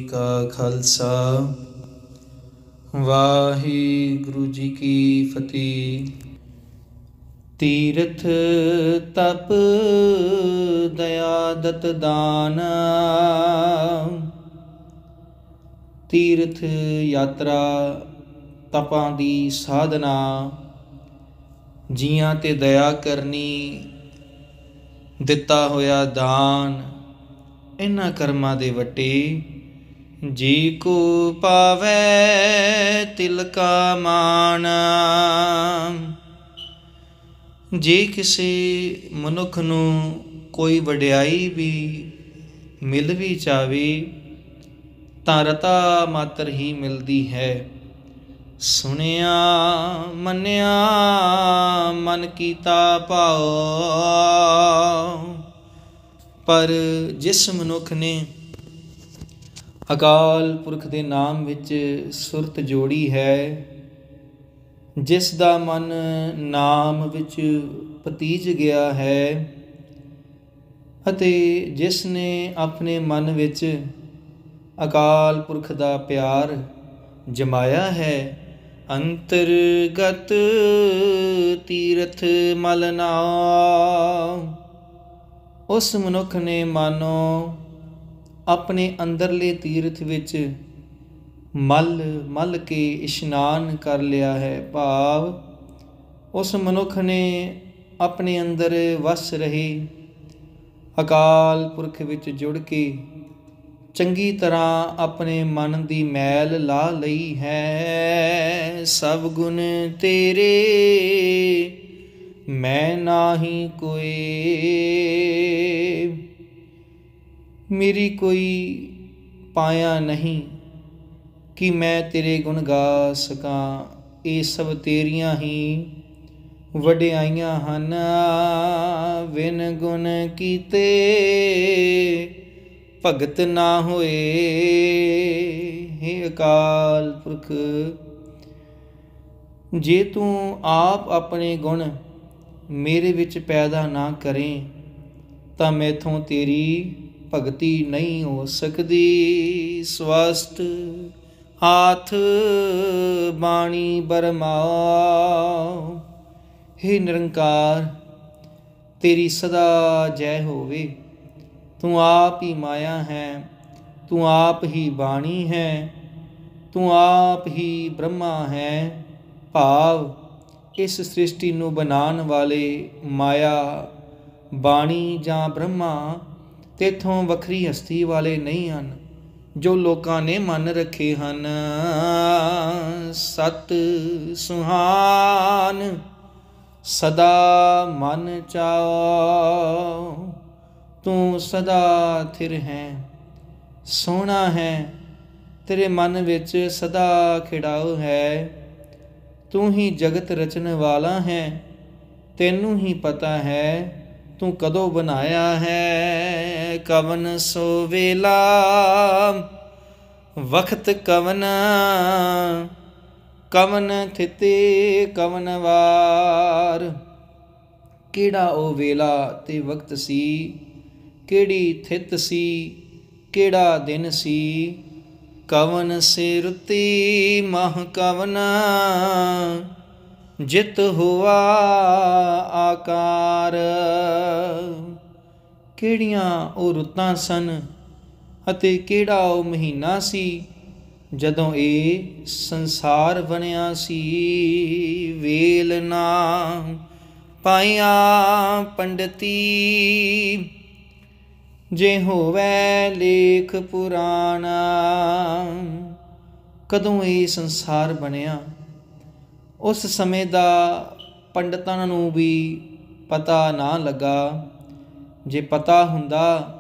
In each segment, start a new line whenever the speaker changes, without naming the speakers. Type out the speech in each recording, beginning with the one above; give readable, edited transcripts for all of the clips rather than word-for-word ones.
का खालसा वाहिगुरु जी की फतेह। तीरथ तप दया दत दान, तीरथ यात्रा तपां दी साधना, ਜੀਆਂ ਤੇ ਦਇਆ ਕਰਨੀ, ਦਿੱਤਾ ਹੋਇਆ ਦਾਨ, ਇਹਨਾਂ ਕਰਮਾਂ ਦੇ ਵੱਟੇ ਜੀ ਕੋ ਪਾਵੈ ਤਿਲ ਕਾ ਮਾਣ। ਜੇ ਕਿਸੇ ਮਨੁੱਖ ਨੂੰ ਕੋਈ ਵਡਿਆਈ ਵੀ ਮਿਲ ਵੀ ਜਾਵੇ ਤਾਂ ਰਤਾ ਮਾਤਰ ਹੀ ਮਿਲਦੀ ਹੈ। ਸੁਣਿਆ ਮੰਨਿਆ ਮਨ ਕੀਤਾ ਭਾਉ, ਪਰ ਜਿਸ ਮਨੁੱਖ ਨੇ ਅਕਾਲ ਪੁਰਖ ਦੇ ਨਾਮ ਵਿੱਚ ਸੁਰਤ ਜੋੜੀ ਹੈ, ਜਿਸ ਦਾ ਮਨ ਨਾਮ ਵਿੱਚ ਪਤੀਜ ਗਿਆ ਹੈ ਅਤੇ ਜਿਸ ਨੇ ਆਪਣੇ ਮਨ ਵਿੱਚ ਅਕਾਲ ਪੁਰਖ ਦਾ ਪਿਆਰ ਜਮਾਇਆ ਹੈ, ਅੰਤਰਗਤ ਤੀਰਥ ਮਲ ਨਾਉ, ਉਸ ਮਨੁੱਖ ਨੇ ਮਾਨੋ ਆਪਣੇ ਅੰਦਰਲੇ ਤੀਰਥ ਵਿੱਚ ਮਲ ਕੇ ਇਸ਼ਨਾਨ ਕਰ ਲਿਆ ਹੈ। ਭਾਵ ਉਸ ਮਨੁੱਖ ਨੇ ਆਪਣੇ ਅੰਦਰ ਵਸ ਰਹੇ ਅਕਾਲ ਪੁਰਖ ਵਿੱਚ ਜੁੜ ਕੇ ਚੰਗੀ ਤਰ੍ਹਾਂ ਆਪਣੇ ਮਨ ਦੀ ਮੈਲ ਲਾ ਲਈ ਹੈ। ਸਭ ਗੁਣ ਤੇਰੇ ਮੈਂ ਨਾਹੀ ਕੋਏ, ਮੇਰੀ ਕੋਈ ਪਾਇਆ ਨਹੀਂ ਕਿ ਮੈਂ ਤੇਰੇ ਗੁਣ ਗਾ ਸਕਾਂ। ਇਹ ਸਭ ਤੇਰੀਆਂ ਹੀ ਵਡਿਆਈਆਂ ਹਨ, ਵਿਨ ਗੁਣ ਕੀਤੇ ਭਗਤ ਨਾ ਹੋਏ। ਹੇ ਅਕਾਲ ਪੁਰਖ, ਜੇ ਤੂੰ ਆਪ ਆਪਣੇ ਗੁਣ ਮੇਰੇ ਵਿੱਚ ਪੈਦਾ ਨਾ ਕਰੇ ਤਾਂ ਮੈਥੋਂ ਤੇਰੀ ਭਗਤੀ ਨਹੀਂ ਹੋ ਸਕਦੀ। ਸਵਸਤ ਹਾਥ ਬਾਣੀ ਬਰਮਾਓ, ਹੇ ਨਿਰੰਕਾਰ ਤੇਰੀ ਸਦਾ ਜੈ ਹੋਵੇ। ਤੂੰ ਆਪ ਹੀ ਮਾਇਆ ਹੈ, ਤੂੰ ਆਪ ਹੀ ਬਾਣੀ ਹੈ, ਤੂੰ ਆਪ ਹੀ ਬ੍ਰਹਮਾ ਹੈ। ਭਾਵ ਇਸ ਸ੍ਰਿਸ਼ਟੀ ਨੂੰ ਬਣਾਉਣ ਵਾਲੇ ਮਾਇਆ, ਬਾਣੀ ਜਾਂ ਬ੍ਰਹਮਾ ਤੇਥੋਂ ਵੱਖਰੀ ਹਸਤੀ ਵਾਲੇ ਨਹੀਂ ਹਨ ਜੋ ਲੋਕਾਂ ਨੇ ਮੰਨ ਰੱਖੇ ਹਨ। ਸਤ ਸੁਹਾਨ ਸਦਾ ਮਨ ਚਾਓ, ਤੂੰ ਸਦਾ ਥਿਰ ਹੈ, ਸੋਹਣਾ ਹੈ, ਤੇਰੇ ਮਨ ਵਿੱਚ ਸਦਾ ਖਿੜਾਓ ਹੈ। ਤੂੰ ਹੀ ਜਗਤ ਰਚਣ ਵਾਲਾ ਹੈ, ਤੈਨੂੰ ਹੀ ਪਤਾ ਹੈ ਤੂੰ ਕਦੋਂ ਬਣਾਇਆ ਹੈ। ਕਵਨ ਸੋ ਵੇਲਾ ਵਕਤ ਕਵਨ, ਕਵਨ ਥਿਤੇ ਕਵਨ ਵਾਰ। ਕਿਹੜਾ ਉਹ ਵੇਲਾ ਤੇ ਵਕਤ ਸੀ, ਕਿਹੜੀ ਥਿਤ ਸੀ, ਕਿਹੜਾ ਦਿਨ ਸੀ। ਕਵਨ ਸੇ ਰੁਤੀ ਮਹ ਕਵਨ, ਜਿਤ ਹੋਆ ਆਕਾਰ। ਕਿਹੜੀਆਂ ਉਹ ਰੁੱਤਾਂ ਸਨ ਅਤੇ ਕਿਹੜਾ ਉਹ ਮਹੀਨਾ ਸੀ ਜਦੋਂ ਇਹ ਸੰਸਾਰ ਬਣਿਆ ਸੀ। ਵੇਲ ਨਾ ਪਾਇਆ ਪੰਡਤੀ, ਜੇ ਹੋਵੇ ਲੇਖ ਪੁਰਾਣਾ। ਕਦੋਂ ਇਹ ਸੰਸਾਰ ਬਣਿਆ ਉਸ ਸਮੇਂ ਦਾ ਪੰਡਤਾਂ ਨੂੰ ਵੀ ਪਤਾ ਨਾ ਲੱਗਾ। ਜੇ ਪਤਾ ਹੁੰਦਾ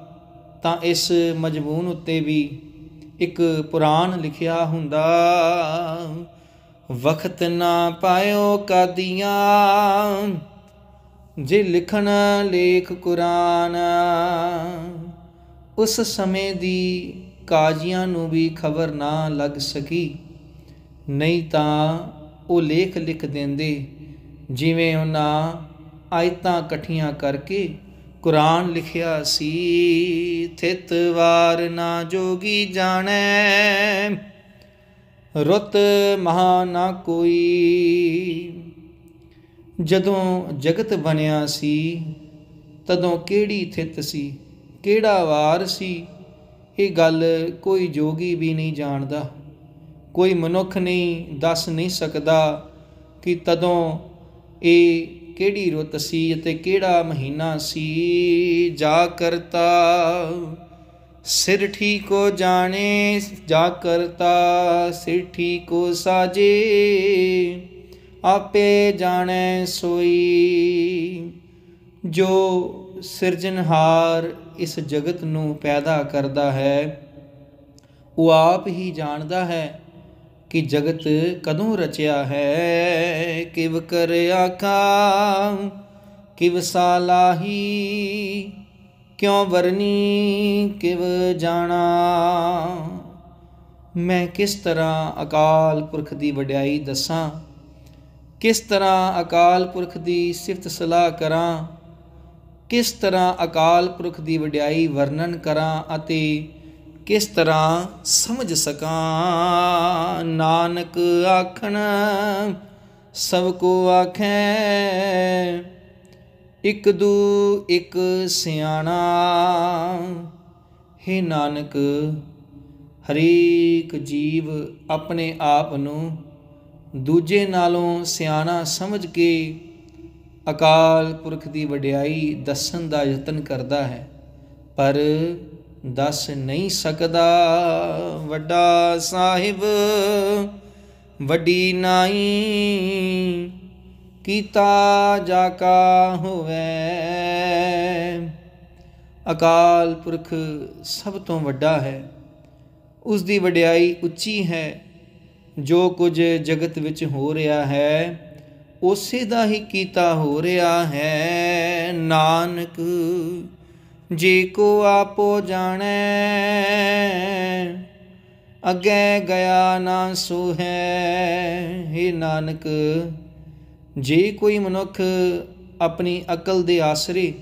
ਤਾਂ ਇਸ ਮਜ਼ਮੂਨ ਉੱਤੇ ਵੀ ਇੱਕ ਪੁਰਾਣ ਲਿਖਿਆ ਹੁੰਦਾ। ਵਕਤ ਨਾ ਪਾਇਓ ਕਾਦੀਆਂ, ਜੇ ਲਿਖਣ ਲੇਖ ਕੁਰਾਨ। ਉਸ ਸਮੇਂ ਦੀ ਕਾਜ਼ੀਆਂ ਨੂੰ ਵੀ ਖਬਰ ਨਾ ਲੱਗ ਸਕੀ, ਨਹੀਂ ਤਾਂ ਉਹ ਲੇਖ ਲਿਖ ਦਿੰਦੇ। ਜਿਵੇਂ ਉਹਨਾਂ ਆਇਤਾਂ ਇਕੱਠੀਆਂ ਕਰਕੇ ਕੁਰਾਨ ਲਿਖਿਆ ਸੀ, ਥਿਤ ਵਾਰ ਨਾ ਜੋਗੀ ਜਾਣੈ, ਰੁੱਤ ਮਹਾ ਨਾ ਕੋਈ। ਜਦੋਂ ਜਗਤ ਬਣਿਆ ਸੀ ਤਦੋਂ ਕਿਹੜੀ ਥਿਤ ਸੀ, ਕਿਹੜਾ ਵਾਰ ਸੀ, ਇਹ ਗੱਲ ਕੋਈ ਜੋਗੀ ਵੀ ਨਹੀਂ ਜਾਣਦਾ। ਕੋਈ ਮਨੁੱਖ ਨਹੀਂ ਦੱਸ ਨਹੀਂ ਸਕਦਾ ਕਿ ਤਦੋਂ ਇਹ ਕਿਹੜੀ ਰੁੱਤ ਸੀ ਅਤੇ ਕਿਹੜਾ ਮਹੀਨਾ ਸੀ। ਜਾ ਕਰਤਾ ਸਿਰ ਠੀਕੋ ਜਾਣੇ, ਜਾ ਕਰਤਾ ਸਿਰ ਠੀਕੋ ਸਾਜੇ, ਆਪੇ ਜਾਣੈ ਸੋਈ। ਜੋ ਸਿਰਜਣਹਾਰ ਇਸ ਜਗਤ ਨੂੰ ਪੈਦਾ ਕਰਦਾ ਹੈ, ਉਹ ਆਪ ਹੀ ਜਾਣਦਾ ਹੈ ਕਿ ਜਗਤ ਕਦੋਂ ਰਚਿਆ ਹੈ। ਕਿਵ ਕਰ ਆਖਾ ਕਿਵ ਸਾਲਾਹੀ, ਕਿਉਂ ਵਰਨੀ ਕਿਵ ਜਾਣਾ। ਮੈਂ ਕਿਸ ਤਰ੍ਹਾਂ ਅਕਾਲ ਪੁਰਖ ਦੀ ਵਡਿਆਈ ਦੱਸਾਂ, ਕਿਸ ਤਰ੍ਹਾਂ ਅਕਾਲ ਪੁਰਖ ਦੀ ਸਿਫਤ ਸਲਾਹ ਕਰਾਂ, ਕਿਸ ਤਰ੍ਹਾਂ ਅਕਾਲ ਪੁਰਖ ਦੀ ਵਡਿਆਈ ਵਰਣਨ ਕਰਾਂ ਅਤੇ ਕਿਸ ਤਰ੍ਹਾਂ ਸਮਝ ਸਕਾਂ। ਨਾਨਕ ਆਖਣ ਸਭ ਕੋ ਆਖੈ, ਇਕ ਦੂ ਇਕ ਸਿਆਣਾ। ਹੇ ਨਾਨਕ, ਹਰੇਕ ਜੀਵ ਆਪਣੇ ਆਪ ਨੂੰ ਦੂਜੇ ਨਾਲੋਂ ਸਿਆਣਾ ਸਮਝ ਕੇ ਅਕਾਲ ਪੁਰਖ ਦੀ ਵਡਿਆਈ ਦੱਸਣ ਦਾ ਯਤਨ ਕਰਦਾ ਹੈ, ਪਰ ਦੱਸ ਨਹੀਂ ਸਕਦਾ। ਵੱਡਾ ਸਾਹਿਬ ਵੱਡੀ ਨਾਈ, ਕੀਤਾ ਜਾ ਕਾ ਹੋਵੇ। ਅਕਾਲ ਪੁਰਖ ਸਭ ਤੋਂ ਵੱਡਾ ਹੈ, ਉਸ ਦੀ ਵਡਿਆਈ ਉੱਚੀ ਹੈ। ਜੋ ਕੁਝ ਜਗਤ ਵਿੱਚ ਹੋ ਰਿਹਾ ਹੈ ਉਸੇ ਦਾ ਹੀ ਕੀਤਾ ਹੋ ਰਿਹਾ ਹੈ। ਨਾਨਕ ਜੇ ਕੋ ਆਪੋ ਜਾਣੈ, ਅੱਗੇ ਗਿਆ ਨਾ ਸੋ ਹੈ। ਹੇ ਨਾਨਕ, ਜੇ ਕੋਈ ਮਨੁੱਖ ਆਪਣੀ ਅਕਲ ਦੇ ਆਸਰੇ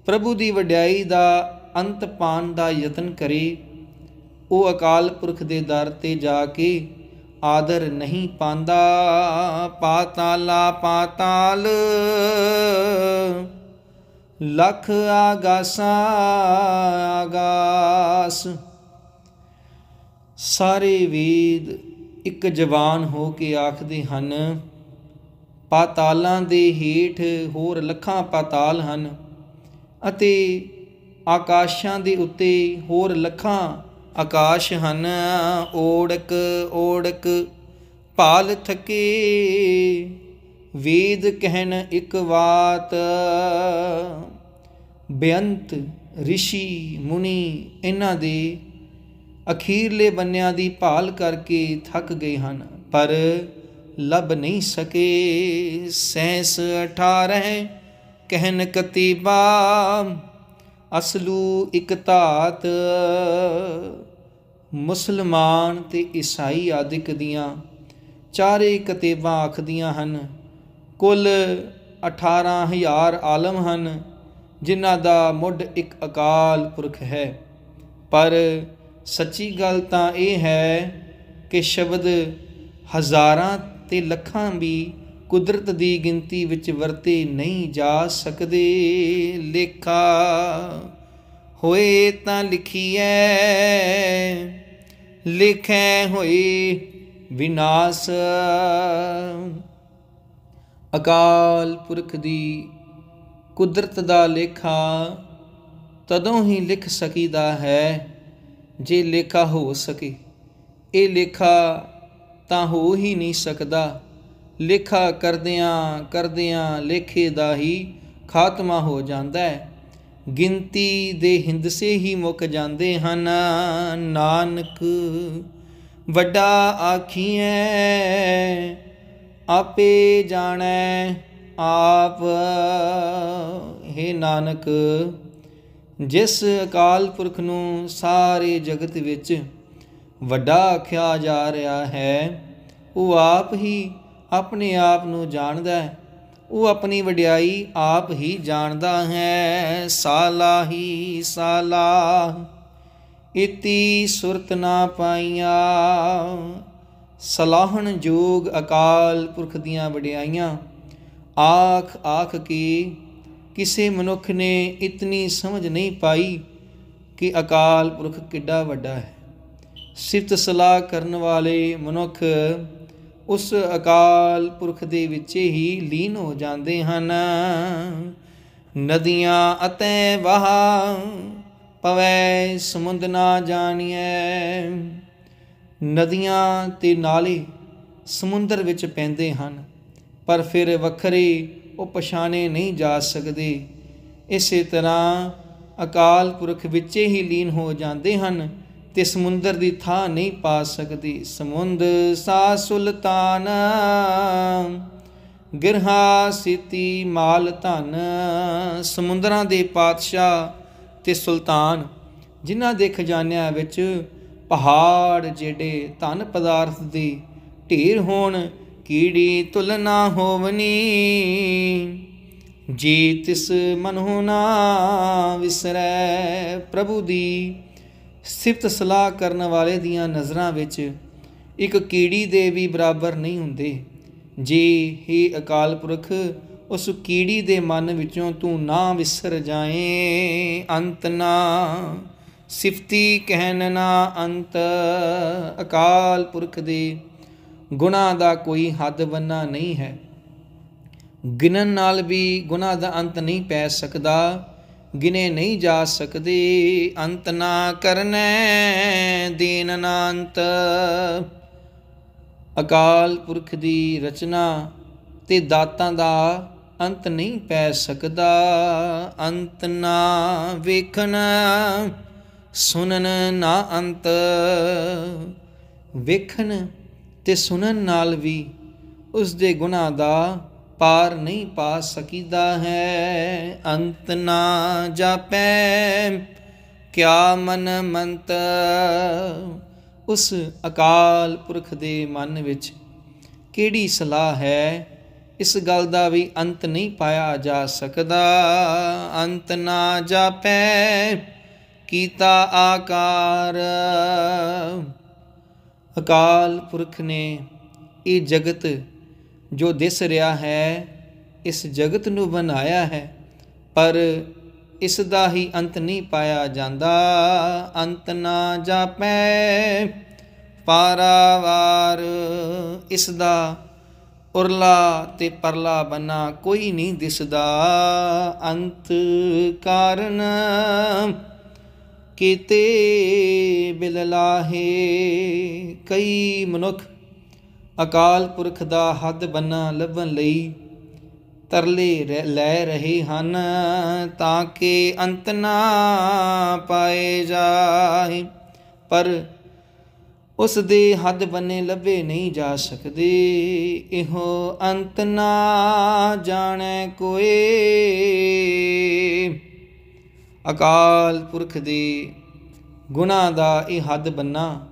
ਪ੍ਰਭੂ ਦੀ ਵਡਿਆਈ ਦਾ ਅੰਤ ਪਾਉਣ ਦਾ ਯਤਨ ਕਰੇ, ਉਹ ਅਕਾਲ ਪੁਰਖ ਦੇ ਦਰ ਤੇ ਜਾ ਕੇ ਆਦਰ ਨਹੀਂ ਪਾਉਂਦਾ। ਪਾਤਾਲਾ ਪਾਤਾਲ ਲੱਖ ਆਗਾਸਾਂ ਆਗਾਸ। ਸਾਰੇ ਵੇਦ ਇੱਕ ਜਵਾਨ ਹੋ ਕੇ ਆਖਦੇ ਹਨ, ਪਾਤਾਲਾਂ ਦੇ ਹੇਠ ਹੋਰ ਲੱਖਾਂ ਪਾਤਾਲ ਹਨ ਅਤੇ ਆਕਾਸ਼ਾਂ ਦੇ ਉੱਤੇ ਹੋਰ ਲੱਖਾਂ ਆਕਾਸ਼ ਹਨ। ਓੜਕ ਓੜਕ ਭਾਲ ਥਕੇ, ਵੇਦ ਕਹਿਣ ਇੱਕ ਬਾਤ। ਬੇਅੰਤ ਰਿਸ਼ੀ ਮੁਨੀ ਇਹਨਾਂ ਦੇ ਅਖੀਰਲੇ ਬੰਨਿਆਂ ਦੀ ਭਾਲ ਕਰਕੇ ਥੱਕ ਗਏ ਹਨ, ਪਰ ਲੱਭ ਨਹੀਂ ਸਕੇ। ਸੈਂਸ 18 ਕਹਿਨ ਕਤੀਬਾ, ਅਸਲੂ ਇੱਕ ਧਾਤ। ਮੁਸਲਮਾਨ ਤੇ ਈਸਾਈ ਆਦਿਕ ਦੀਆਂ ਚਾਰੇ ਕਤੇਬਾਂ ਆਖਦੀਆਂ ਹਨ, ਕੁੱਲ 18,000 ਆਲਮ ਹਨ ਜਿਨ੍ਹਾਂ ਦਾ ਮੁੱਢ ਇੱਕ ਅਕਾਲ ਪੁਰਖ ਹੈ। ਪਰ ਸੱਚੀ ਗੱਲ ਤਾਂ ਇਹ ਹੈ ਕਿ ਸ਼ਬਦ ਹਜ਼ਾਰਾਂ ਤੇ ਲੱਖਾਂ ਵੀ ਕੁਦਰਤ ਦੀ ਗਿਣਤੀ ਵਿੱਚ ਵਰਤੇ ਨਹੀਂ ਜਾ ਸਕਦੇ। ਲੇਖਾ ਹੋਏ ਤਾਂ ਲਿਖੀਐ, ਲਿਖੈ ਹੋਏ ਵਿਨਾਸ਼। ਅਕਾਲ ਪੁਰਖ ਦੀ ਕੁਦਰਤ ਦਾ ਲੇਖਾ ਤਦੋਂ ਹੀ ਲਿਖ ਸਕੀਦਾ ਹੈ ਜੇ ਲੇਖਾ ਹੋ ਸਕੇ। ਇਹ ਲੇਖਾ ਤਾਂ ਹੋ ਹੀ ਨਹੀਂ ਸਕਦਾ। ਲੇਖਾ ਕਰਦਿਆਂ ਕਰਦਿਆਂ ਲੇਖੇ ਦਾ ਹੀ ਖਾਤਮਾ ਹੋ ਜਾਂਦਾ ਹੈ। ਗਿਣਤੀ ਦੇ ਹਿੰਦਸੇ ਹੀ ਮੁੱਕ ਜਾਂਦੇ ਹਨ। ਨਾਨਕ ਵੱਡਾ ਆਖੀਐ, ਆਪੇ ਜਾਣੈ ਆਪ। ਹੇ ਨਾਨਕ, ਜਿਸ ਅਕਾਲ ਪੁਰਖ ਨੂੰ ਸਾਰੇ ਜਗਤ ਵਿੱਚ ਵੱਡਾ ਆਖਿਆ ਜਾ ਰਿਹਾ ਹੈ, ਉਹ ਆਪ ਹੀ ਆਪਣੇ ਆਪ ਨੂੰ ਜਾਣਦਾ ਹੈ ਉਹ ਆਪਣੀ ਵਡਿਆਈ ਆਪ ਹੀ ਜਾਣਦਾ ਹੈ। ਸਾਲਾਹੀ ਸਾਲਾਹ ਇਤੀ ਸੁਰਤ ਨਾ ਪਾਈਆਂ। ਸਲਾਹਣ ਜੋਗ ਅਕਾਲ ਪੁਰਖ ਦੀਆਂ ਵਡਿਆਈਆਂ ਆਖ ਆਖ ਕੇ ਕਿਸੇ ਮਨੁੱਖ ਨੇ ਇਤਨੀ ਸਮਝ ਨਹੀਂ ਪਾਈ ਕਿ ਅਕਾਲ ਪੁਰਖ ਕਿੱਡਾ ਵੱਡਾ ਹੈ। ਸਿਫਤ ਸਲਾਹ ਕਰਨ ਵਾਲੇ ਮਨੁੱਖ ਉਸ ਅਕਾਲ ਪੁਰਖ ਦੇ ਵਿੱਚ ਹੀ ਲੀਨ ਹੋ ਜਾਂਦੇ ਹਨ। ਨਦੀਆਂ ਅਤੇ ਵਾਹ ਪਵੈ ਸਮੁੰਦ ਨਾ ਜਾਣੀਐ। ਨਦੀਆਂ ਤੇ ਨਾਲੇ ਸਮੁੰਦਰ ਵਿੱਚ ਪੈਂਦੇ ਹਨ, ਪਰ ਫਿਰ ਵੱਖਰੇ ਉਹ ਪਛਾਣੇ ਨਹੀਂ ਜਾ ਸਕਦੇ। ਇਸੇ ਤਰ੍ਹਾਂ ਅਕਾਲ ਪੁਰਖ ਵਿੱਚ ਹੀ ਲੀਨ ਹੋ ਜਾਂਦੇ ਹਨ ਤੇ ਸਮੁੰਦਰ ਦੀ ਥਾਂ ਨਹੀਂ ਪਾ ਸਕਦੇ। ਸਮੁੰਦ ਸਾ ਸੁਲਤਾਨ ਗਿਰਹਾ ਸਿਤੀ ਮਾਲ ਧਨ। ਸਮੁੰਦਰਾਂ ਦੇ ਪਾਤਸ਼ਾਹ ਤੇ ਸੁਲਤਾਨ, ਜਿਨ੍ਹਾਂ ਦੇ ਖਜ਼ਾਨਿਆਂ ਵਿੱਚ ਪਹਾੜ ਜਿਹੜੇ ਧਨ ਪਦਾਰਥ ਦੇ ਢੇਰ ਹੋਣ, ਕੀੜੀ ਤੁਲ ਨਾ ਹੋਵਨੀ। ਜੇ ਤਿਸ ਮਨਹੁ ਨਾ ਵਿਸਰੈ। ਪ੍ਰਭੂ ਦੀ ਸਿਫਤ ਸਲਾਹ ਕਰਨ ਵਾਲੇ ਦੀਆਂ ਨਜ਼ਰਾਂ ਵਿੱਚ ਇੱਕ ਕੀੜੀ ਦੇ ਵੀ ਬਰਾਬਰ ਨਹੀਂ ਹੁੰਦੇ। ਜੇ ਹੀ ਅਕਾਲ ਪੁਰਖ ਉਸ ਕੀੜੀ ਦੇ ਮਨ ਵਿੱਚੋਂ ਤੂੰ ਨਾ ਵਿਸਰ ਜਾਏ। ਅੰਤ ਨਾ ਸਿਫਤੀ ਕਹਿਣ ਨਾ ਅੰਤ। ਅਕਾਲ ਪੁਰਖ ਦੇ ਗੁਣਾਂ ਦਾ ਕੋਈ ਹੱਦ ਬੰਨਾ ਨਹੀਂ ਹੈ। ਗਿਣਨ ਨਾਲ ਵੀ ਗੁਣਾਂ ਦਾ ਅੰਤ ਨਹੀਂ ਪੈ ਸਕਦਾ, ਗਿਣੇ ਨਹੀਂ ਜਾ ਸਕਦੇ। ਅੰਤ ਨਾ ਕਰਨੈ ਦੀਨ ਨਾ ਅੰਤ। ਅਕਾਲ ਪੁਰਖ ਦੀ ਰਚਨਾ ਤੇ ਦਾਤਾਂ ਦਾ ਅੰਤ ਨਹੀਂ ਪੈ ਸਕਦਾ। ਅੰਤ ਨਾ ਵੇਖਣ ਸੁਣਨ ਨਾ ਅੰਤ। ਵੇਖਣ ਤੇ ਸੁਣਨ ਨਾਲ ਵੀ ਉਸ ਦੇ ਗੁਣਾਂ ਦਾ ਪਾਰ ਨਹੀਂ ਪਾ ਸਕੀਦਾ ਹੈ। ਅੰਤ ਨਾ ਜਾਪੈ ਕਿਆ ਮਨ ਮੰਤ। ਉਸ ਅਕਾਲ ਪੁਰਖ ਦੇ ਮਨ ਵਿੱਚ ਕਿਹੜੀ ਸਲਾਹ ਹੈ, ਇਸ ਗੱਲ ਦਾ ਵੀ ਅੰਤ ਨਹੀਂ ਪਾਇਆ ਜਾ ਸਕਦਾ। ਅੰਤ ਨਾ ਜਾਪੈ ਕੀਤਾ ਆਕਾਰ। ਅਕਾਲ ਪੁਰਖ ਨੇ ਇਹ ਜਗਤ ਜੋ ਦਿਸ ਰਿਹਾ ਹੈ, ਇਸ ਜਗਤ ਨੂੰ ਬਣਾਇਆ ਹੈ, ਪਰ ਇਸ ਦਾ ਹੀ ਅੰਤ ਨਹੀਂ ਪਾਇਆ ਜਾਂਦਾ। ਅੰਤ ਨਾ ਜਾਪੈ ਪਾਰਾਵਾਰ। ਇਸ ਦਾ ਉਰਲਾ ਤੇ ਪਰਲਾ ਬੰਨਾ ਕੋਈ ਨਹੀਂ ਦਿਸਦਾ। ਅੰਤ ਕਾਰਨ ਕੀਤੇ ਬਿਲ ਲਾਹੇ। ਕਈ ਮਨੁੱਖ ਅਕਾਲ ਪੁਰਖ ਦਾ ਹੱਦ ਬੰਨਾ ਲੱਭਣ ਲਈ ਤਰਲੇ ਲੈ ਰਹੇ ਹਨ ਤਾਂ ਕਿ ਅੰਤ ਨਾ ਪਾਏ ਜਾਏ, ਪਰ ਉਸ ਦੇ ਹੱਦ ਬੰਨੇ ਲੱਭੇ ਨਹੀਂ ਜਾ ਸਕਦੇ। ਇਹੋ ਅੰਤ ਨਾ ਜਾਣੈ ਕੋਏ। ਅਕਾਲ ਪੁਰਖ ਦੇ ਗੁਣਾਂ ਦਾ ਇਹ ਹੱਦ ਬੰਨਾ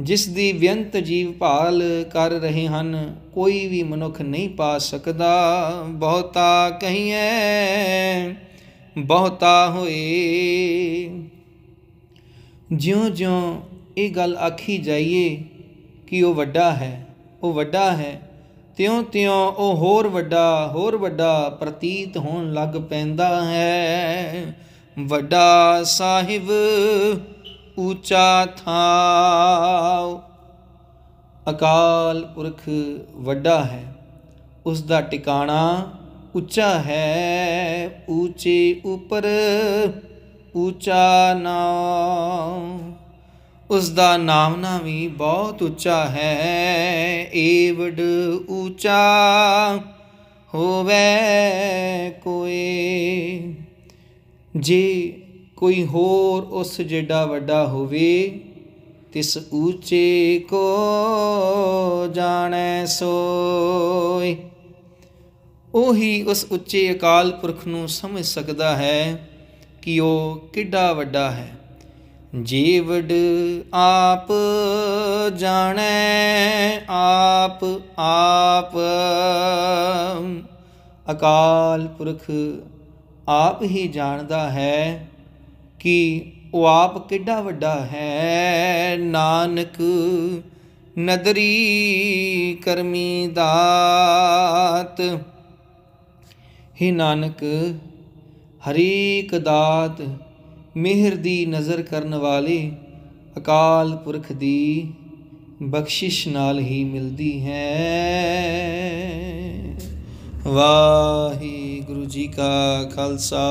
ਜਿਸ ਦੀ ਬੇਅੰਤ ਜੀਵ ਭਾਲ ਕਰ ਰਹੇ ਹਨ, ਕੋਈ ਵੀ ਮਨੁੱਖ ਨਹੀਂ ਪਾ ਸਕਦਾ। ਬਹੁਤਾ ਕਹੀਐ ਬਹੁਤਾ ਹੋਏ। ਜਿਉਂ-ਜਿਉਂ ਇਹ ਗੱਲ ਆਖੀ ਜਾਈਏ ਕਿ ਉਹ ਵੱਡਾ ਹੈ, ਉਹ ਵੱਡਾ ਹੈ, ਤਿਉਂ-ਤਿਉਂ ਉਹ ਹੋਰ ਵੱਡਾ ਪ੍ਰਤੀਤ ਹੋਣ ਲੱਗ ਪੈਂਦਾ ਹੈ। ਵੱਡਾ ਸਾਹਿਬ ਉੱਚਾ ਥਾਉ। ਅਕਾਲ ਪੁਰਖ ਵੱਡਾ ਹੈ, ਉਸ ਦਾ ਟਿਕਾਣਾ ਉੱਚਾ ਹੈ। ਉੱਚੇ ਉੱਪਰ ਉੱਚਾ ਨਾਮ। ਉਸ ਦਾ ਨਾਮਨਾ ਵੀ ਬਹੁਤ ਉੱਚਾ ਹੈ। ਏਵਡ ਉੱਚਾ ਹੋਵੇ ਕੋਏ। ਜੇ ਕੋਈ ਹੋਰ ਉਸ ਜਿੱਡਾ ਵੱਡਾ ਹੋਵੇ, ਤਿਸ ਉੱਚੇ ਕੋ ਜਾਣੈ ਸੋਇ। ਉਹੀ ਉਸ ਉੱਚੇ ਅਕਾਲ ਪੁਰਖ ਨੂੰ ਸਮਝ ਸਕਦਾ ਹੈ ਕਿ ਉਹ ਕਿੱਡਾ ਵੱਡਾ ਹੈ। ਜੀਵੜ ਆਪ ਜਾਣੈ ਆਪ ਆਪ। ਅਕਾਲ ਪੁਰਖ ਆਪ ਹੀ ਜਾਣਦਾ ਹੈ ਕਿ ਉਹ ਆਪ ਕਿੱਡਾ ਵੱਡਾ ਹੈ। ਨਾਨਕ ਨਦਰੀ ਕਰਮੀ ਦਾਤ। ਹੇ ਨਾਨਕ, ਹਰੇਕ ਦਾਤ ਮਿਹਰ ਦੀ ਨਜ਼ਰ ਕਰਨ ਵਾਲੇ ਅਕਾਲ ਪੁਰਖ ਦੀ ਬਖਸ਼ਿਸ਼ ਨਾਲ ਹੀ ਮਿਲਦੀ ਹੈ। ਵਾਹਿਗੁਰੂ ਜੀ ਕਾ ਖਾਲਸਾ,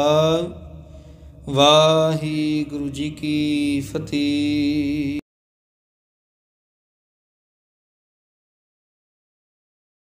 ਵਾਹਿਗੁਰੂ ਜੀ ਕੀ ਫਤਿਹ।